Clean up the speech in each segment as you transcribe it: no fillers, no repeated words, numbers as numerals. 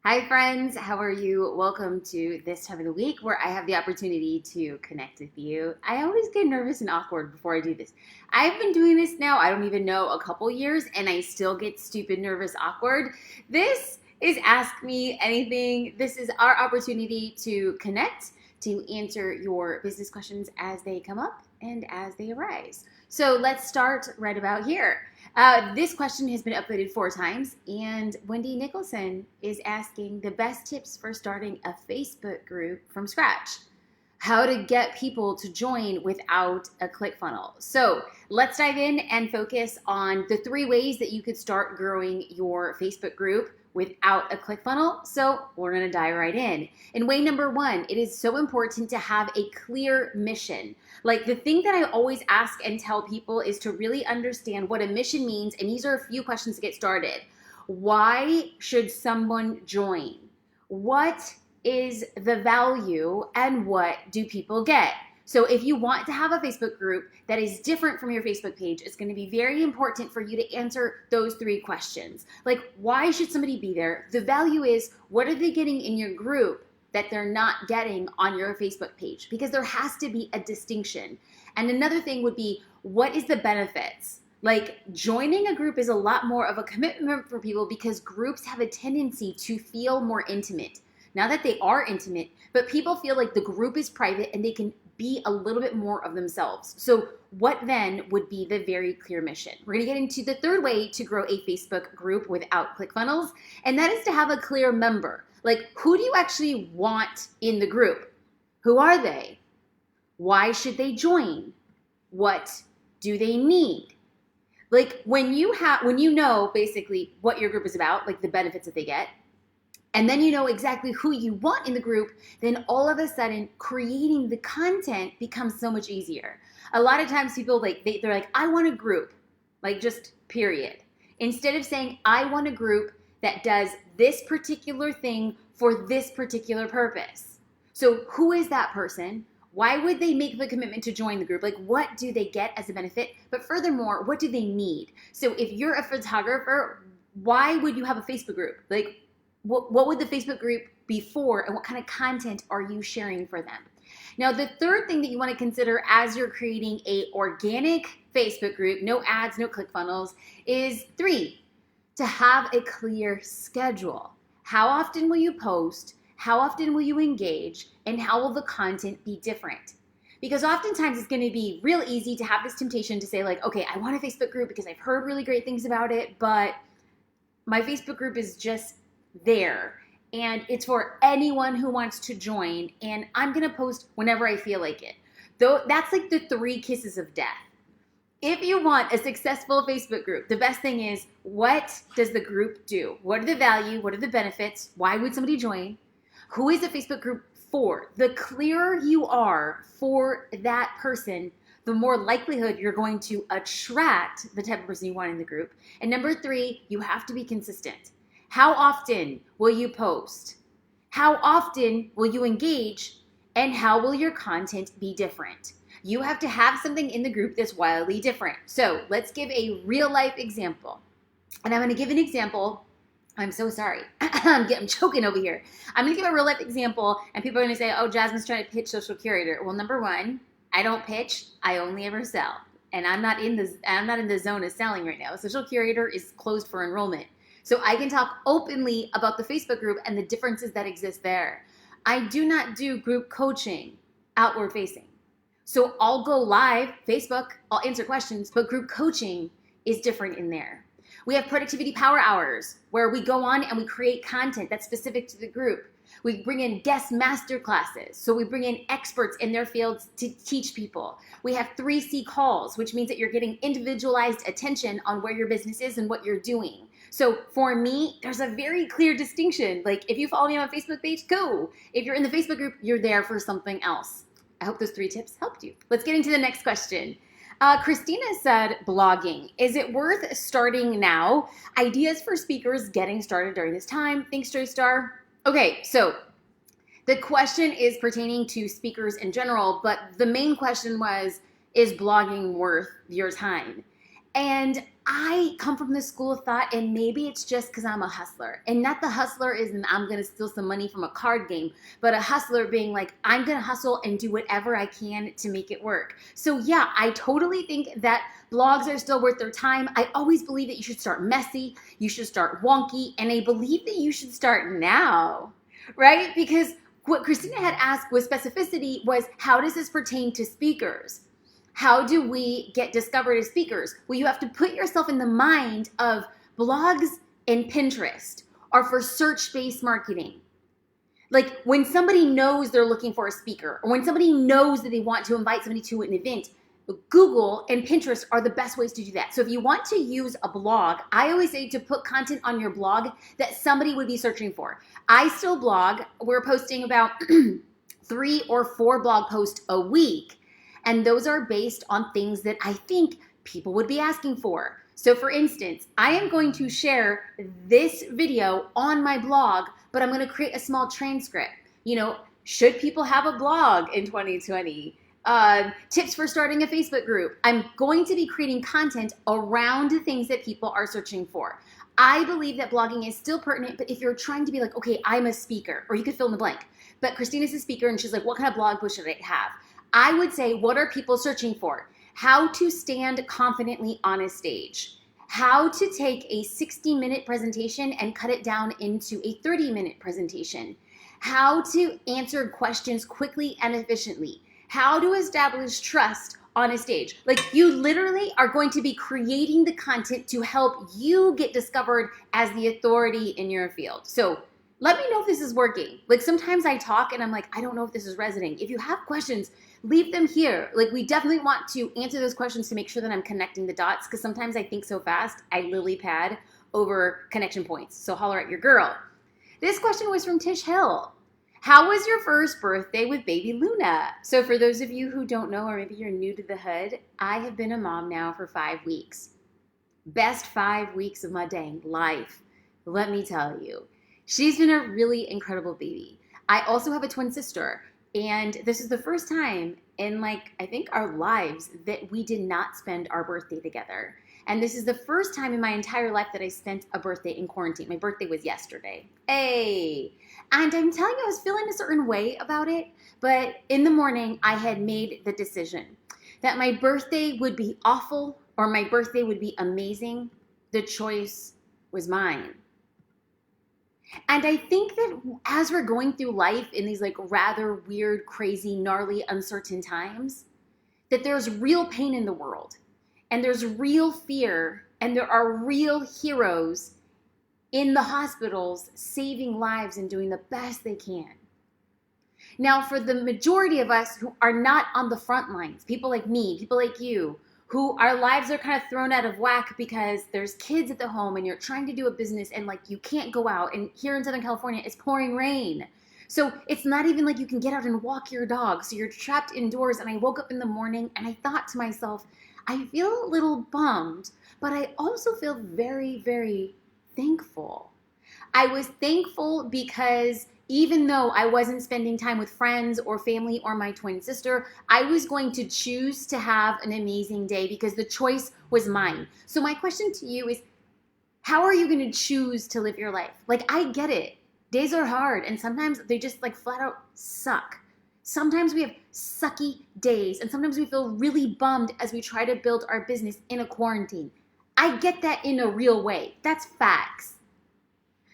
Hi, friends. How are you? Welcome to this time of the week where I have the opportunity to connect with you. I always get nervous and awkward before I do this. I've been doing this now, I don't even know, a couple years, and I still get stupid, nervous, awkward. This is Ask Me Anything. This is our opportunity to connect, to answer your business questions as they come up and as they arise. So let's start right about here. This question has been upvoted 4 times, and Wendy Nicholson is asking the best tips for starting a Facebook group from scratch. How to get people to join without a ClickFunnels. So let's dive in and focus on the 3 ways that you could start growing your Facebook group without a ClickFunnels. So we're going to dive right in. And way number 1, it is so important to have a clear mission. Like, the thing that I always ask and tell people is to really understand what a mission means. And these are a few questions to get started. Why should someone join? What is the value, and what do people get? So if you want to have a Facebook group that is different from your Facebook page, it's going to be very important for you to answer those 3 questions. Like, why should somebody be there? The value is, what are they getting in your group that they're not getting on your Facebook page? Because there has to be a distinction. And another thing would be, what is the benefits? Like, joining a group is a lot more of a commitment for people because groups have a tendency to feel more intimate. Now that they are intimate, but people feel like the group is private and they can be a little bit more of themselves. So what then would be the very clear mission? We're going to get into the 3rd way to grow a Facebook group without ClickFunnels, and that is to have a clear member. Like, who do you actually want in the group? Who are they? Why should they join? What do they need? Like, when you know basically what your group is about, like the benefits that they get, and then you know exactly who you want in the group, then all of a sudden creating the content becomes so much easier. A lot of times people they're like, I want a group, like, just period. Instead of saying, I want a group that does this particular thing for this particular purpose. So who is that person? Why would they make the commitment to join the group? Like, what do they get as a benefit? But furthermore, what do they need? So if you're a photographer, why would you have a Facebook group? Like, what would the Facebook group be for, and what kind of content are you sharing for them? Now, the 3rd thing that you want to consider as you're creating a organic Facebook group, no ads, no ClickFunnels, is 3, to have a clear schedule. How often will you post? How often will you engage? And how will the content be different? Because oftentimes it's going to be real easy to have this temptation to say, like, okay, I want a Facebook group because I've heard really great things about it, but my Facebook group is just there and it's for anyone who wants to join, and I'm going to post whenever I feel like it. Though that's like the 3 kisses of death. If you want a successful Facebook group, the best thing is, what does the group do? What are the value? What are the benefits? Why would somebody join? Who is the Facebook group for? The clearer you are for that person, the more likelihood you're going to attract the type of person you want in the group. And number 3, you have to be consistent. How often will you post? How often will you engage? And how will your content be different? You have to have something in the group that's wildly different. So let's give a real life example. And I'm going to give an example. I'm so sorry. I'm choking over here. I'm going to give a real life example, and people are going to say, oh, Jasmine's trying to pitch Social Curator. Well, number 1, I don't pitch. I only ever sell. And I'm not in the zone of selling right now. Social Curator is closed for enrollment. So I can talk openly about the Facebook group and the differences that exist there. I do not do group coaching outward facing. So I'll go live, Facebook, I'll answer questions, but group coaching is different in there. We have productivity power hours where we go on and we create content that's specific to the group. We bring in guest master classes. So we bring in experts in their fields to teach people. We have 3C calls, which means that you're getting individualized attention on where your business is and what you're doing. So for me, there's a very clear distinction. Like, if you follow me on my Facebook page, go. If you're in the Facebook group, you're there for something else. I hope those 3 tips helped you. Let's get into the next question. Christina said, blogging. Is it worth starting now? Ideas for speakers getting started during this time. Thanks, Joy Star. Okay, so the question is pertaining to speakers in general, but the main question was, is blogging worth your time? And I come from this school of thought, and maybe it's just because I'm a hustler. And not the hustler is and I'm going to steal some money from a card game, but a hustler being like, I'm going to hustle and do whatever I can to make it work. So yeah, I totally think that blogs are still worth their time. I always believe that you should start messy, you should start wonky, and I believe that you should start now, right? Because what Christina had asked with specificity was, how does this pertain to speakers? How do we get discovered as speakers? Well, you have to put yourself in the mind of blogs and Pinterest are for search-based marketing. Like when somebody knows they're looking for a speaker, or when somebody knows that they want to invite somebody to an event, Google and Pinterest are the best ways to do that. So if you want to use a blog, I always say to put content on your blog that somebody would be searching for. I still blog. We're posting about 3 or 4 blog posts a week. And those are based on things that I think people would be asking for. So for instance, I am going to share this video on my blog, but I'm going to create a small transcript. Should people have a blog in 2020? Tips for starting a Facebook group. I'm going to be creating content around things that people are searching for. I believe that blogging is still pertinent, but if you're trying to be like, okay, I'm a speaker, or you could fill in the blank, but Christina's a speaker and she's like, what kind of blog post should I have? I would say, what are people searching for? How to stand confidently on a stage. How to take a 60-minute presentation and cut it down into a 30-minute presentation. How to answer questions quickly and efficiently. How to establish trust on a stage. Like, you literally are going to be creating the content to help you get discovered as the authority in your field. So let me know if this is working. Like, sometimes I talk and I'm like, I don't know if this is resonating. If you have questions, leave them here. Like, we definitely want to answer those questions to make sure that I'm connecting the dots, because sometimes I think so fast, I lily pad over connection points. So holler at your girl. This question was from Tish Hill. How was your first birthday with baby Luna? So for those of you who don't know, or maybe you're new to the hood, I have been a mom now for 5 weeks. Best 5 weeks of my dang life, let me tell you. She's been a really incredible baby. I also have a twin sister, and this is the first time in I think our lives that we did not spend our birthday together. And this is the first time in my entire life that I spent a birthday in quarantine. My birthday was yesterday. Hey! And I'm telling you, I was feeling a certain way about it, but in the morning I had made the decision that my birthday would be awful or my birthday would be amazing. The choice was mine. And I think that as we're going through life in these rather weird, crazy, gnarly, uncertain times, that there's real pain in the world, and there's real fear, and there are real heroes in the hospitals saving lives and doing the best they can. Now, for the majority of us who are not on the front lines, people like me, people like you, who our lives are kind of thrown out of whack because there's kids at the home and you're trying to do a business and you can't go out. And here in Southern California, it's pouring rain. So it's not even like you can get out and walk your dog. So you're trapped indoors. And I woke up in the morning and I thought to myself, I feel a little bummed, but I also feel very, very thankful. I was thankful because even though I wasn't spending time with friends or family or my twin sister, I was going to choose to have an amazing day because the choice was mine. So my question to you is, how are you going to choose to live your life? I get it. Days are hard and sometimes they just flat out suck. Sometimes we have sucky days and sometimes we feel really bummed as we try to build our business in a quarantine. I get that in a real way. That's facts.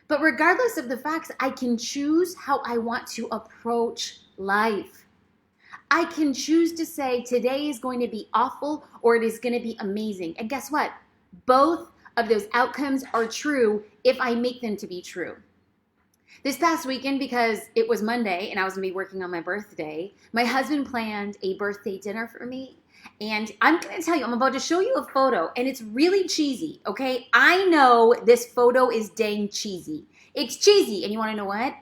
But regardless of the facts, I can choose how I want to approach life. I can choose to say today is going to be awful or it is going to be amazing. And guess what? Both of those outcomes are true if I make them to be true. This past weekend, because it was Monday and I was going to be working on my birthday, my husband planned a birthday dinner for me. And I'm going to tell you, I'm about to show you a photo, and it's really cheesy, okay? I know this photo is dang cheesy. It's cheesy, and you want to know what?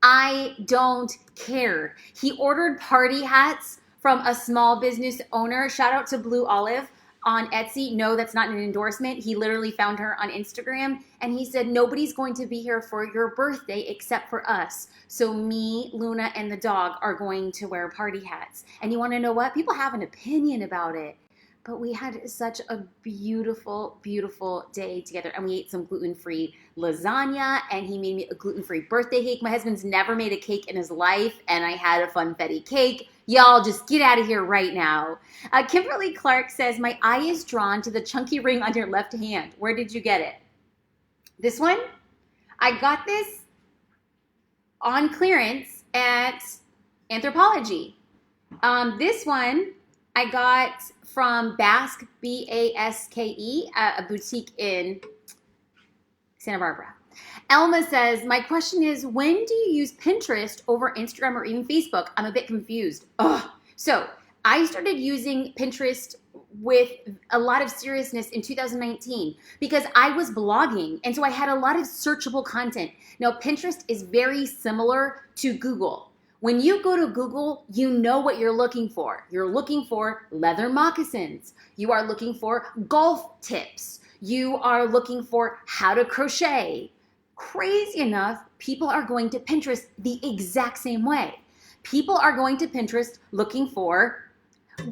I don't care. He ordered party hats from a small business owner. Shout out to Blue Olive on Etsy. No, that's not an endorsement. He literally found her on Instagram, and he said, nobody's going to be here for your birthday except for us. So me, Luna, and the dog are going to wear party hats. And you want to know what? People have an opinion about it. but we had such a beautiful, beautiful day together. And we ate some gluten-free lasagna, and he made me a gluten-free birthday cake. My husband's never made a cake in his life, and I had a funfetti cake. Y'all just get out of here right now. Kimberly Clark says, my eye is drawn to the chunky ring on your left hand. Where did you get it? This one? I got this on clearance at Anthropologie. This one I got from Basque, B-A-S-K-E, a boutique in Santa Barbara. Elma says, my question is, when do you use Pinterest over Instagram or even Facebook? I'm a bit confused. Ugh. So I started using Pinterest with a lot of seriousness in 2019 because I was blogging, and so I had a lot of searchable content. Now, Pinterest is very similar to Google. When you go to Google, you know what you're looking for. You're looking for leather moccasins. You are looking for golf tips. You are looking for how to crochet. Crazy enough, people are going to Pinterest the exact same way. People are going to Pinterest looking for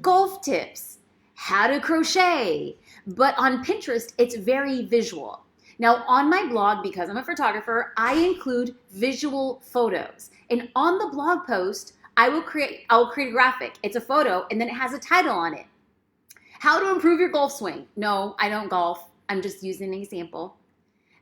golf tips, how to crochet. But on Pinterest, it's very visual. Now, on my blog, because I'm a photographer, I include visual photos. And on the blog post, I'll create a graphic. It's a photo, and then it has a title on it. How to improve your golf swing. No, I don't golf. I'm just using an example.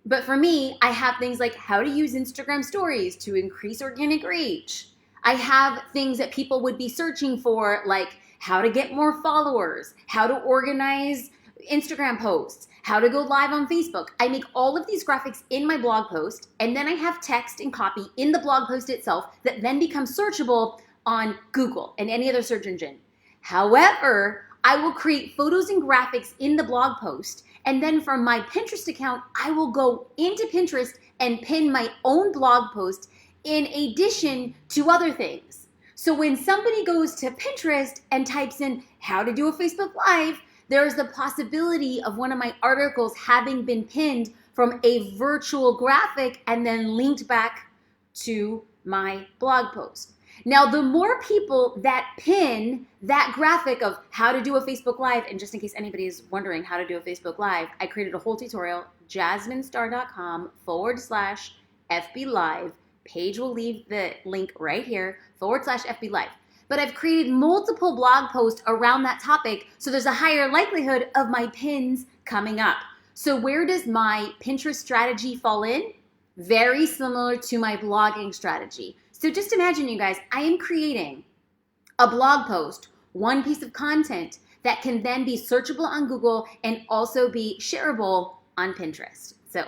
But for me, I have things like how to use Instagram stories to increase organic reach. I have things that people would be searching for, like how to get more followers, how to organize Instagram posts, how to go live on Facebook. I make all of these graphics in my blog post, and then I have text and copy in the blog post itself that then becomes searchable on Google and any other search engine. However, I will create photos and graphics in the blog post, and then from my Pinterest account, I will go into Pinterest and pin my own blog post in addition to other things. So when somebody goes to Pinterest and types in how to do a Facebook Live, there's the possibility of one of my articles having been pinned from a virtual graphic and then linked back to my blog post. Now, the more people that pin that graphic of how to do a Facebook Live, and just in case anybody is wondering how to do a Facebook Live, I created a whole tutorial, jasminestar.com/FB Live. Paige will leave the link right here, /FB Live. But I've created multiple blog posts around that topic, so there's a higher likelihood of my pins coming up. So where does my Pinterest strategy fall in? Very similar to my blogging strategy. So just imagine, you guys, I am creating a blog post, one piece of content that can then be searchable on Google and also be shareable on Pinterest. So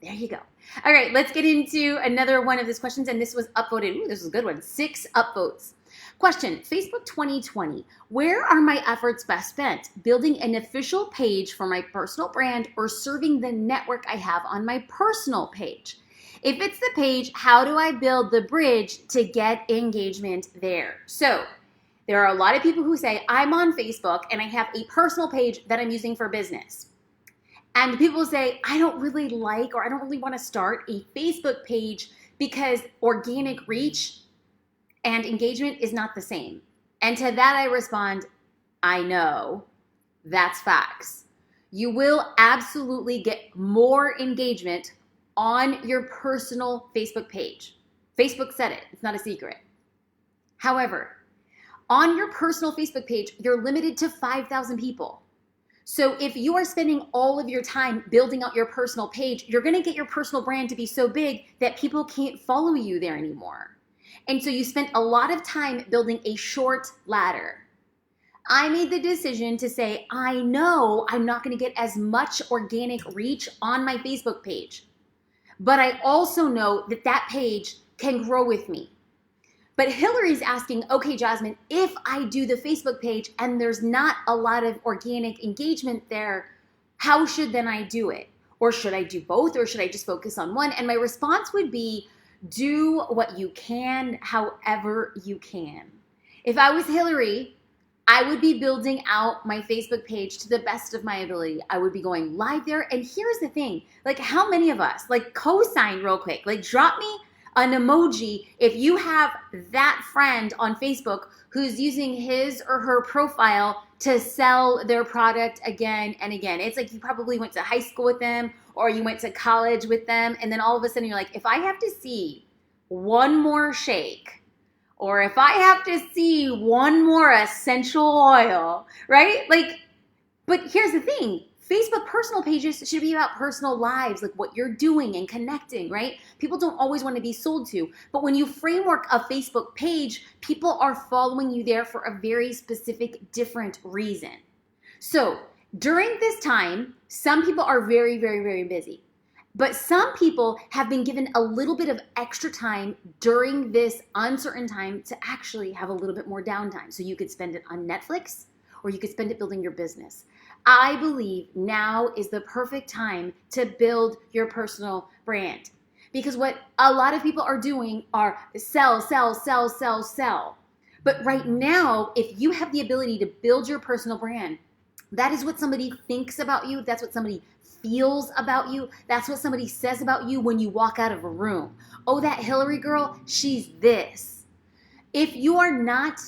there you go. All right, let's get into another one of these questions, and this was upvoted. Ooh, this was a good one. 6 upvotes. Question, Facebook 2020, where are my efforts best spent? Building an official page for my personal brand or serving the network I have on my personal page? If it's the page, how do I build the bridge to get engagement there? So there are a lot of people who say, I'm on Facebook and I have a personal page that I'm using for business. And people say, I don't really like, or I don't really want to start a Facebook page because organic reach and engagement is not the same. And to that I respond, I know, that's facts. You will absolutely get more engagement on your personal Facebook page. Facebook said it, it's not a secret. However, on your personal Facebook page, you're limited to 5,000 people. So if you are spending all of your time building out your personal page, you're gonna get your personal brand to be so big that people can't follow you there anymore. And so you spent a lot of time building a short ladder. I made the decision to say, I know I'm not gonna get as much organic reach on my Facebook page, but I also know that that page can grow with me. But Hillary's asking, okay, Jasmine, if I do the Facebook page and there's not a lot of organic engagement there, how should then I do it? Or should I do both, or should I just focus on one? And my response would be, do what you can, however you can. If I was Hillary, I would be building out my Facebook page to the best of my ability. I would be going live there. And here's the thing, like how many of us, like co-sign real quick, like drop me an emoji if you have that friend on Facebook who's using his or her profile to sell their product again and again. It's like you probably went to high school with them or you went to college with them, and then all of a sudden you're like, if I have to see one more shake, or if I have to see one more essential oil, right? Like, but here's the thing. Facebook personal pages should be about personal lives, like what you're doing and connecting, right? People don't always want to be sold to. But when you framework a Facebook page, people are following you there for a very specific, different reason. So during this time, some people are very, very, very busy. But some people have been given a little bit of extra time during this uncertain time to actually have a little bit more downtime. So you could spend it on Netflix, or you could spend it building your business. I believe now is the perfect time to build your personal brand, because what a lot of people are doing are sell, sell, sell, sell, sell. But right now, if you have the ability to build your personal brand, that is what somebody thinks about you. That's what somebody feels about you. That's what somebody says about you when you walk out of a room. Oh, that Hillary girl, she's this. If you are not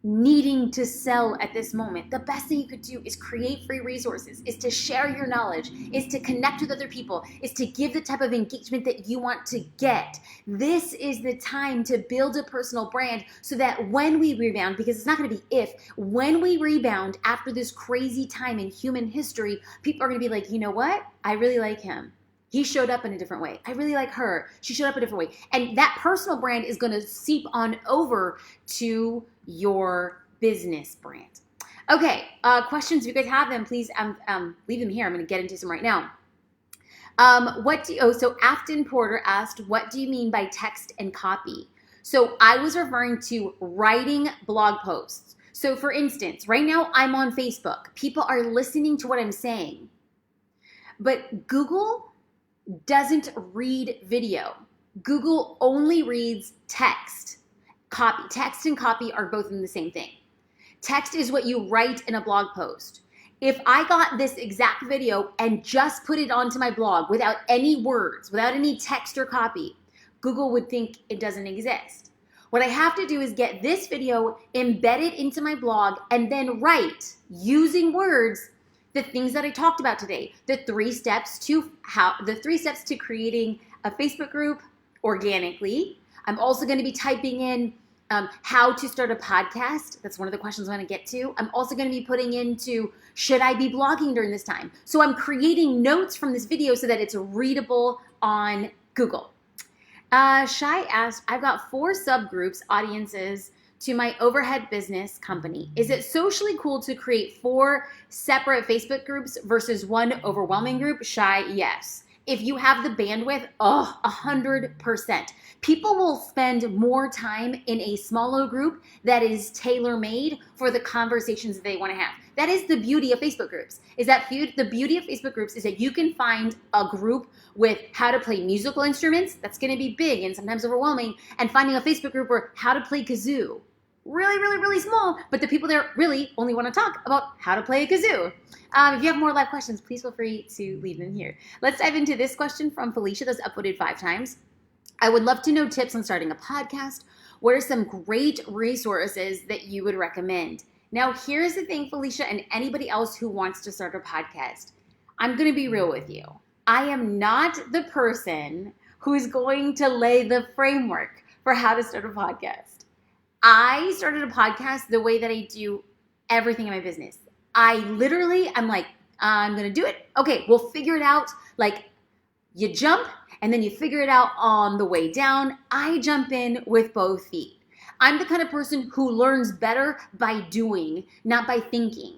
needing to sell at this moment, the best thing you could do is create free resources, is to share your knowledge, is to connect with other people, is to give the type of engagement that you want to get. This is the time to build a personal brand so that when we rebound, because it's not going to be if, when we rebound after this crazy time in human history, people are going to be like, you know what? I really like him. He showed up in a different way. I really like her. She showed up a different way. And that personal brand is going to seep on over to your business brand. Okay, questions. If you guys have them, please leave them here. I'm going to get into some right now. So Afton Porter asked, what do you mean by text and copy? So I was referring to writing blog posts. So for instance, right now I'm on Facebook. People are listening to what I'm saying. But Google doesn't read video. Google only reads text. Copy. Text and copy are both in the same thing. Text is what you write in a blog post. If I got this exact video and just put it onto my blog without any words, without any text or copy, Google would think it doesn't exist. What I have to do is get this video embedded into my blog and then write, using words, the things that I talked about today, the three steps to creating a Facebook group organically. I'm also going to be typing in how to start a podcast. That's one of the questions I want to get to. I'm also going to be putting into, should I be blogging during this time? So I'm creating notes from this video so that it's readable on Google. Shai asked, I've got 4 subgroups, audiences, to my overhead business company. Is it socially cool to create 4 separate Facebook groups versus one overwhelming group? Shai, yes. If you have the bandwidth, 100%. People will spend more time in a smaller group that is tailor-made for the conversations that they want to have. That is the beauty of Facebook groups. The beauty of Facebook groups is that you can find a group with how to play musical instruments. That's going to be big and sometimes overwhelming. And finding a Facebook group where how to play kazoo. Really, really, really small, but the people there really only want to talk about how to play a kazoo. If you have more live questions, please feel free to leave them here. Let's dive into this question from Felicia that's upvoted 5 times. I would love to know tips on starting a podcast. What are some great resources that you would recommend? Now, here's the thing, Felicia, and anybody else who wants to start a podcast. I'm going to be real with you. I am not the person who's going to lay the framework for how to start a podcast. I started a podcast the way that I do everything in my business. I'm like, I'm going to do it. Okay, we'll figure it out. Like, you jump and then you figure it out on the way down. I jump in with both feet. I'm the kind of person who learns better by doing, not by thinking.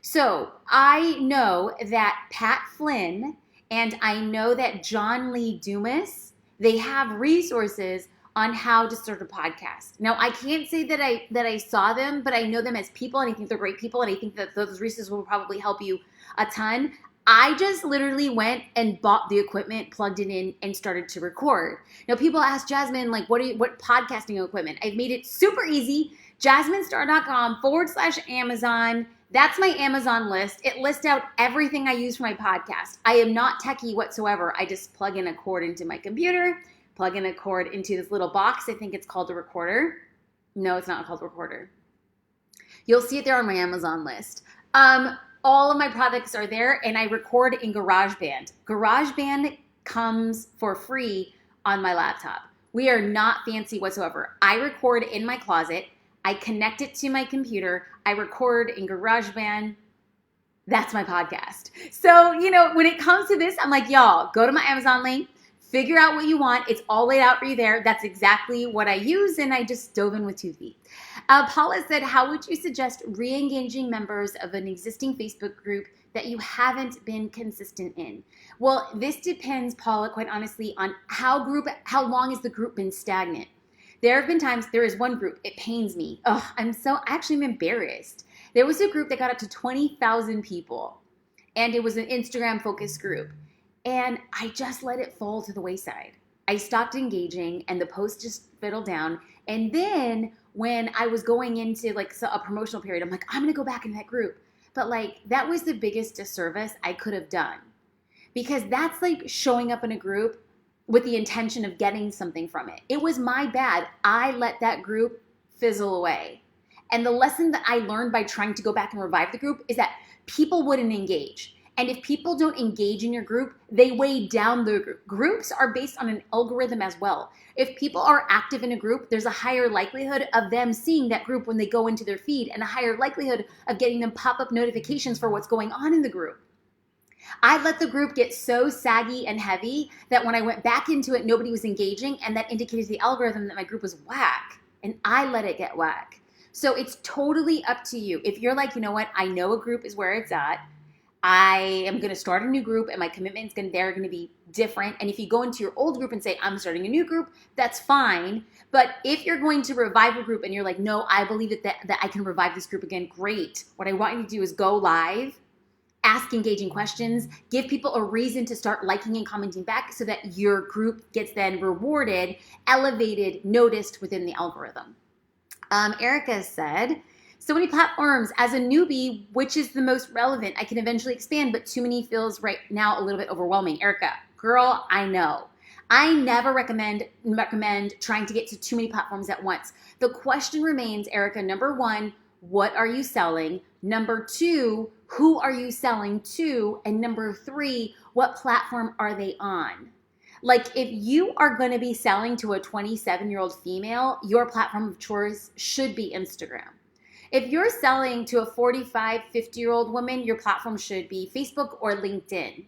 So I know that Pat Flynn and I know that John Lee Dumas, they have resources on how to start a podcast. Now, I can't say that I saw them, but I know them as people, and I think they're great people, and I think that those resources will probably help you a ton. I just literally went and bought the equipment, plugged it in, and started to record. Now, people ask Jasmine, like, what podcasting equipment? I've made it super easy. JasmineStar.com/Amazon. That's my Amazon list. It lists out everything I use for my podcast. I am not techie whatsoever. I just plug in a cord into my computer, plug in a cord into this little box. I think it's called a recorder. No, it's not called a recorder. You'll see it there on my Amazon list. All of my products are there, and I record in GarageBand. GarageBand comes for free on my laptop. We are not fancy whatsoever. I record in my closet. I connect it to my computer. I record in GarageBand. That's my podcast. So, when it comes to this, I'm like, y'all, go to my Amazon link, figure out what you want. It's all laid out for you there. That's exactly what I use, and I just dove in with 2 feet. Paula said, how would you suggest re-engaging members of an existing Facebook group that you haven't been consistent in? Well, this depends, Paula, quite honestly, on how long has the group been stagnant. There have been times, there is one group, it pains me. I'm embarrassed. There was a group that got up to 20,000 people, and it was an Instagram focused group. And I just let it fall to the wayside. I stopped engaging, and the post just fiddled down. And then when I was going into a promotional period, I'm like, I'm going to go back in that group. But that was the biggest disservice I could have done, because that's like showing up in a group with the intention of getting something from it. It was my bad. I let that group fizzle away. And the lesson that I learned by trying to go back and revive the group is that people wouldn't engage. And if people don't engage in your group, they weigh down the group. Groups are based on an algorithm as well. If people are active in a group, there's a higher likelihood of them seeing that group when they go into their feed, and a higher likelihood of getting them pop-up notifications for what's going on in the group. I let the group get so saggy and heavy that when I went back into it, nobody was engaging, and that indicated to the algorithm that my group was whack, and I let it get whack. So it's totally up to you. If you're like, you know what, I know a group is where it's at, I am going to start a new group, and my commitments they're going to be different. And if you go into your old group and say, I'm starting a new group, that's fine. But if you're going to revive a group and you're like, no, I believe that I can revive this group again, great. What I want you to do is go live, ask engaging questions, give people a reason to start liking and commenting back so that your group gets then rewarded, elevated, noticed within the algorithm. Erica said, so many platforms. As a newbie, which is the most relevant? I can eventually expand, but too many feels right now a little bit overwhelming. Erica, girl, I know. I never recommend trying to get to too many platforms at once. The question remains, Erica, number 1, what are you selling? Number 2, who are you selling to? And number 3, what platform are they on? Like, if you are going to be selling to a 27-year-old female, your platform of choice should be Instagram. If you're selling to a 45, 50-year-old woman, your platform should be Facebook or LinkedIn.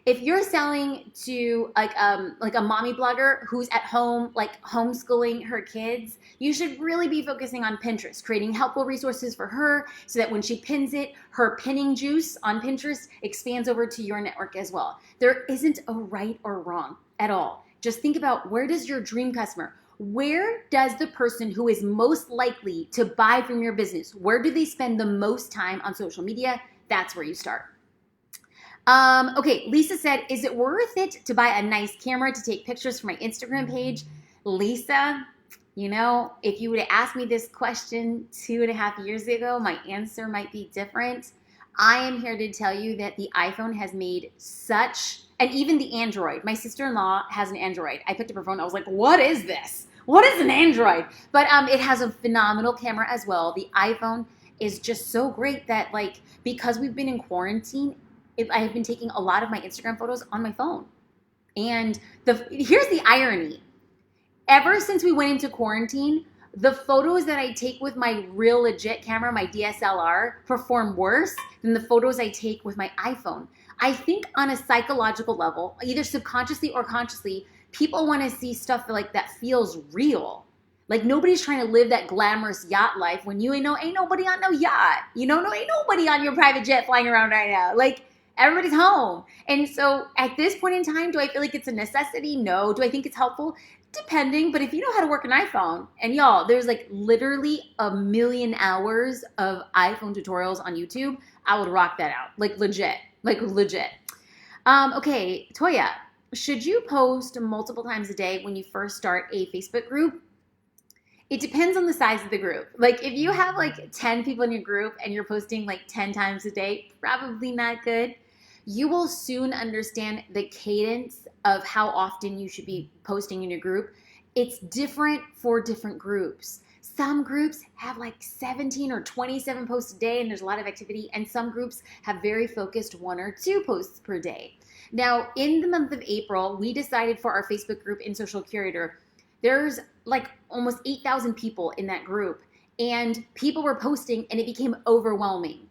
If you're selling to like a mommy blogger who's at home, like homeschooling her kids, you should really be focusing on Pinterest, creating helpful resources for her so that when she pins it, her pinning juice on Pinterest expands over to your network as well. There isn't a right or wrong at all. Just think about, where does your dream customer, where does the person who is most likely to buy from your business, where do they spend the most time on social media? That's where you start. Okay, Lisa said, is it worth it to buy a nice camera to take pictures for my Instagram page? Lisa, if you would have asked me this question 2.5 years ago, my answer might be different. I am here to tell you that the iPhone has made and even the Android. My sister-in-law has an Android. I picked up her phone. I was like, what is this? What is an Android? But it has a phenomenal camera as well. The iPhone is just so great that, because we've been in quarantine, I have been taking a lot of my Instagram photos on my phone. And here's the irony. Ever since we went into quarantine, the photos that I take with my real legit camera, my DSLR, perform worse than the photos I take with my iPhone. I think on a psychological level, either subconsciously or consciously, people want to see stuff that feels real. Like, nobody's trying to live that glamorous yacht life when you ain't nobody on no yacht. Ain't nobody on your private jet flying around right now. Everybody's home. And so at this point in time, do I feel like it's a necessity? No. Do I think it's helpful? Depending. But if you know how to work an iPhone, and y'all, there's literally 1 million hours of iPhone tutorials on YouTube, I would rock that out. Legit. Okay, Toya, should you post multiple times a day when you first start a Facebook group? It depends on the size of the group. If you have 10 people in your group and you're posting 10 times a day, probably not good. You will soon understand the cadence of how often you should be posting in your group. It's different for different groups. Some groups have like 17 or 27 posts a day and there's a lot of activity, and some groups have very focused 1 or 2 posts per day. Now, in the month of April, we decided for our Facebook group in Social Curator, there's like almost 8,000 people in that group, and people were posting and it became overwhelming.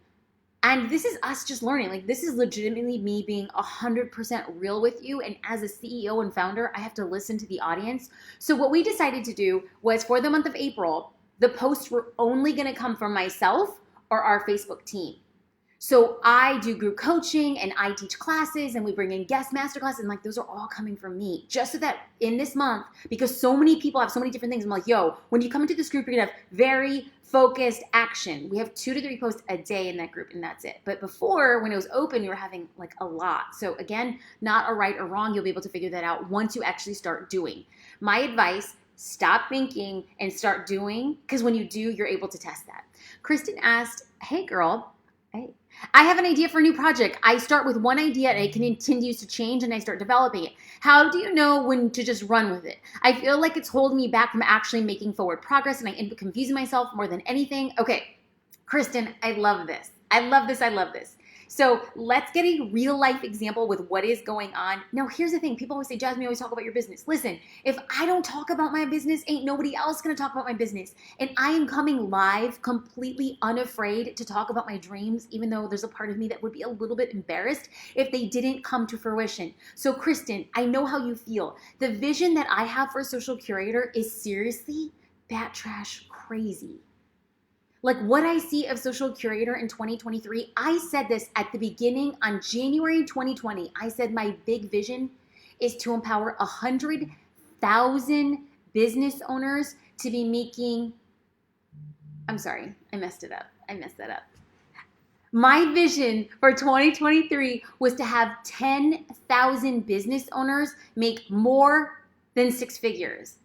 And this is us just learning. Like, this is legitimately me being 100% real with you. And as a CEO and founder, I have to listen to the audience. So what we decided to do was, for the month of April, the posts were only going to come from myself or our Facebook team. So I do group coaching and I teach classes and we bring in guest masterclasses, and like those are all coming from me, just so that in this month, because so many people have so many different things, I'm like, yo, when you come into this group, you're gonna have very focused action. We have 2 to 3 posts a day in that group and that's it. But before, when it was open, you were having like a lot. So again, not a right or wrong. You'll be able to figure that out once you actually start doing. My advice, stop thinking and start doing, because when you do, you're able to test that. Kristen asked, hey girl, hey, I have an idea for a new project. I start with one idea and it continues to change and I start developing it. How do you know when to just run with it? I feel like it's holding me back from actually making forward progress and I end up confusing myself more than anything. Okay, Kristen, I love this. I love this. I love this. So let's get a real life example with what is going on. Now, here's the thing. People always say, Jasmine, you always talk about your business. Listen, if I don't talk about my business, ain't nobody else going to talk about my business. And I am coming live completely unafraid to talk about my dreams, even though there's a part of me that would be a little bit embarrassed if they didn't come to fruition. So Kristen, I know how you feel. The vision that I have for Social Curator is seriously bat trash crazy. Like what I see of Social Curator in 2023, I said this at the beginning on January 2020. I said my big vision is to empower 100,000 business owners to be making, I'm sorry, I messed that up. My vision for 2023 was to have 10,000 business owners make more than 6 figures.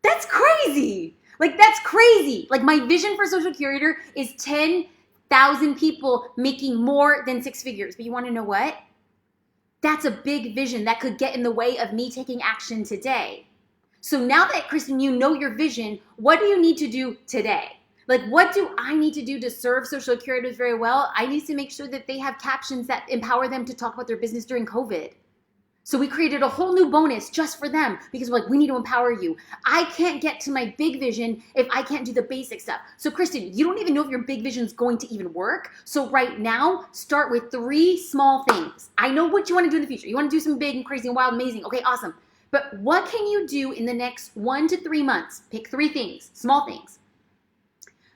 That's crazy. Like, that's crazy. Like, my vision for Social Curator is 10,000 people making more than 6 figures. But you want to know what? That's a big vision that could get in the way of me taking action today. So now that, Kristen, you know your vision, what do you need to do today? Like, what do I need to do to serve Social Curators very well? I need to make sure that they have captions that empower them to talk about their business during COVID. So we created a whole new bonus just for them because we're like, we need to empower you. I can't get to my big vision if I can't do the basic stuff. So Kristen, you don't even know if your big vision is going to even work. So right now, start with 3 small things. I know what you want to do in the future. You want to do something big and crazy and wild, amazing. Okay, awesome. But what can you do in the next 1 to 3 months? Pick 3 things, small things.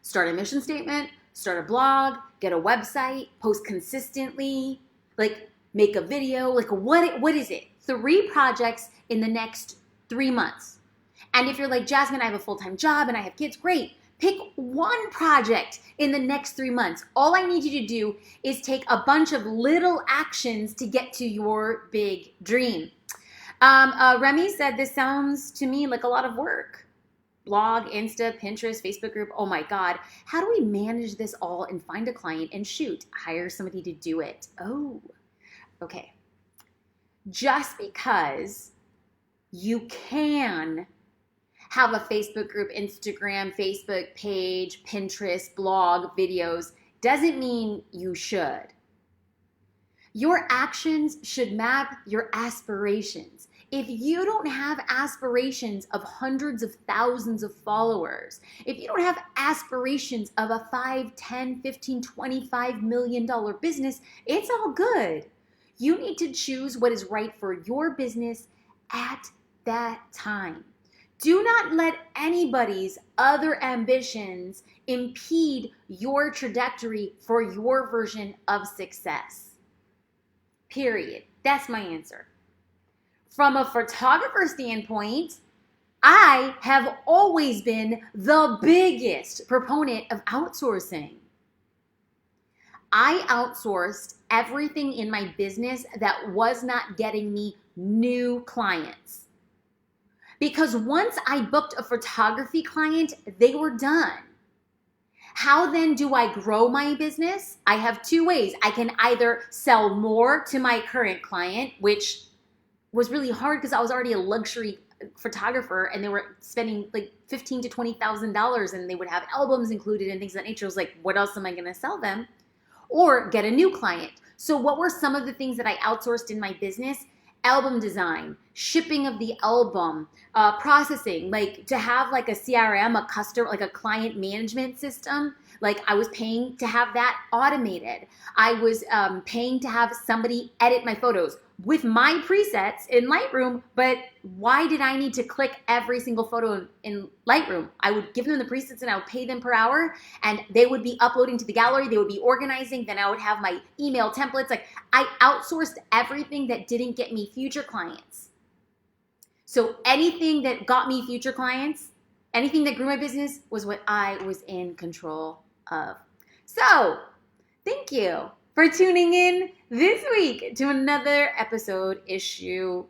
Start a mission statement, start a blog, get a website, post consistently, like make a video, like what is it? 3 projects in the next 3 months. And if you're like, Jasmine, I have a full-time job and I have kids, great. Pick 1 project in the next 3 months. All I need you to do is take a bunch of little actions to get to your big dream. Remy said, this sounds to me like a lot of work. Blog, Insta, Pinterest, Facebook group. Oh my God. How do we manage this all and find a client and shoot, hire somebody to do it? Oh, okay. Just because you can have a Facebook group, Instagram, Facebook page, Pinterest, blog, videos, doesn't mean you should. Your actions should map your aspirations. If you don't have aspirations of hundreds of thousands of followers, if you don't have aspirations of a 5, 10, 15, $25 million business, it's all good. You need to choose what is right for your business at that time. Do not let anybody's other ambitions impede your trajectory for your version of success. Period. That's my answer. From a photographer standpoint, I have always been the biggest proponent of outsourcing. I outsourced everything in my business that was not getting me new clients. Because once I booked a photography client, they were done. How then do I grow my business? I have 2 ways. I can either sell more to my current client, which was really hard because I was already a luxury photographer and they were spending like $15,000 to $20,000 and they would have albums included and things of that nature. I was like, what else am I going to sell them? Or get a new client. So what were some of the things that I outsourced in my business? Album design, shipping of the album, processing, like to have like a CRM, a customer, like a client management system. Like I was paying to have that automated. I was paying to have somebody edit my photos with my presets in Lightroom, but why did I need to click every single photo in Lightroom? I would give them the presets and I would pay them per hour and they would be uploading to the gallery, they would be organizing, then I would have my email templates. Like I outsourced everything that didn't get me future clients. So anything that got me future clients, anything that grew my business was what I was in control of. So thank you for tuning in this week to another episode issue,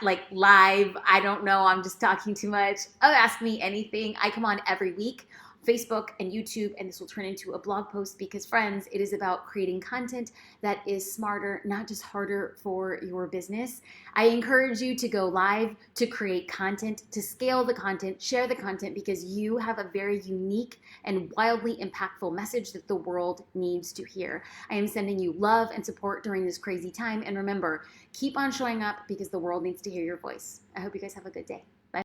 like live. I don't know. I'm just talking too much. Oh, ask me anything. I come on every week, Facebook and YouTube, and this will turn into a blog post because, friends, it is about creating content that is smarter, not just harder for your business. I encourage you to go live, to create content, to scale the content, share the content, because you have a very unique and wildly impactful message that the world needs to hear. I am sending you love and support during this crazy time. And remember, keep on showing up because the world needs to hear your voice. I hope you guys have a good day.